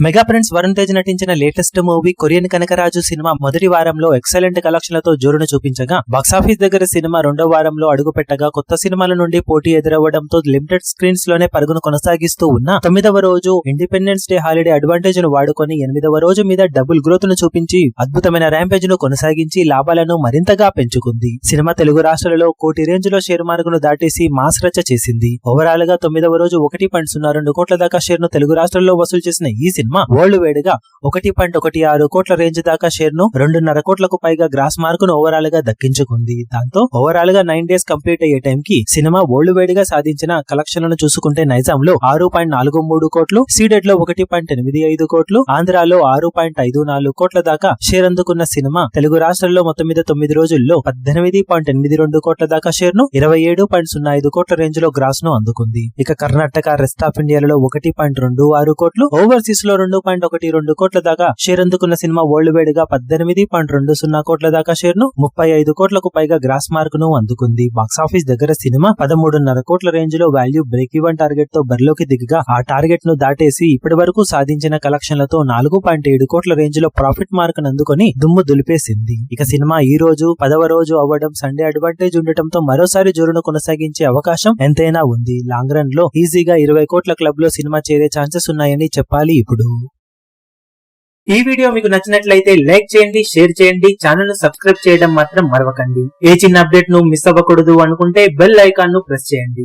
Mega prince Varun Tej నటించిన latest movie Korean Kanakaraju సినిమా మొదటి వారంలో ఎక్సలెంట్ కలెక్షన్లతో జోరును చూపించగా బాక్సాఫీస్ దగ్గర సినిమా రెండో వారంలో అడుగుపెట్టగా కొత్త సినిమాల నుండి పోటీ ఎదురవ్వడంతో లిమిటెడ్ స్క్రీన్స్ లోనే పరుగును కొనసాగిస్తూ ఉన్న 9వ రోజు ఇండిపెండెన్స్ డే హాలిడే అడ్వాంటేజ్ ను వాడుకొని 8వ రోజు మీద డబుల్ గ్రోత్ ను చూపించి అద్భుతమైన ర్యాంపేజ్ ను కొనసాగించి లాభాలను మరింతగా పెంచుకుంది. సినిమా తెలుగు రాష్ట్రాలలో కోటి రేంజ్ లో షేర్ మార్కును దాటేసి మాస్ రచ్చ చేసింది. ఓవరాల్ గా 9వ రోజు 1.02 కోట్ల దాకా షేర్ ను తెలుగు రాష్ట్రాల్లో వసూలు చేసిన ఈ సినిమా వరల్డ్ వైడ్ గా 1.16 కోట్ల రేంజ్ దాకా షేర్ ను 2.5 కోట్లకు పైగా గ్రాస్ మార్కును ఓవరాల్ గా దక్కించుకుంది. దాంతో ఓవరాల్ గా 9 డేస్ కంప్లీట్ అయ్యే టైం కి సినిమా వరల్డ్ వైడ్ గా సాధించిన కలెక్షన్లను చూసుకుంటే నైజాంలో 6.43 కోట్లు, సీడెడ్ లో 1.85 కోట్లు, ఆంధ్రాలో 6.54 కోట్ల దాకా షేర్ అందుకున్న సినిమా తెలుగు రాష్ట్రాల్లో మొత్తం మీద 9 రోజుల్లో 18.82 కోట్ల దాకా షేర్ ను 27.05 కోట్ల రేంజ్ లో గ్రాస్ ను అందుకుంది. ఇక కర్ణాటక, రెస్ట్ ఆఫ్ ఇండియాలో 1.26 కోట్లు, ఓవర్సీస్ లో 2.12 కోట్ల దాకా షేర్ అందుకున్న సినిమా వరల్డ్ వైడ్ గా 18.20 కోట్ల దాకా షేర్ ను 35 కోట్లకు పైగా గ్రాస్ మార్క్ ను అందుకుంది. బాక్సాఫీస్ దగ్గర సినిమా 13.5 కోట్ల రేంజ్ లో వాల్యూ బ్రేక్ ఈవెన్ టార్గెట్ తో బరిలోకి దిగగా ఆ టార్గెట్ ను దాటేసి ఇప్పటి వరకు సాధించిన కలెక్షన్లతో 4.7 కోట్ల రేంజ్ లో ప్రాఫిట్ మార్క్ అందుకొని దుమ్ము దులిపేసింది. ఇక సినిమా ఈ రోజు 10వ రోజు అవ్వడం, సండే అడ్వాంటేజ్ ఉండటంతో మరోసారి జోరును కొనసాగించే అవకాశం ఎంతైనా ఉంది. లాంగ్ రన్ లో ఈజీగా 20 కోట్ల క్లబ్ లో సినిమా చేరే ఛాన్సెస్ ఉన్నాయని చెప్పాలి. ఇప్పుడు ఈ వీడియో మీకు నచ్చినట్లయితే లైక్ చేయండి, షేర్ చేయండి, ఛానల్ ను సబ్స్క్రైబ్ చేయడం మాత్రం మరవకండి. ఏ చిన్న అప్డేట్ ను మిస్ అవ్వకూడదు అనుకుంటే బెల్ ఐకాన్ ను ప్రెస్ చేయండి.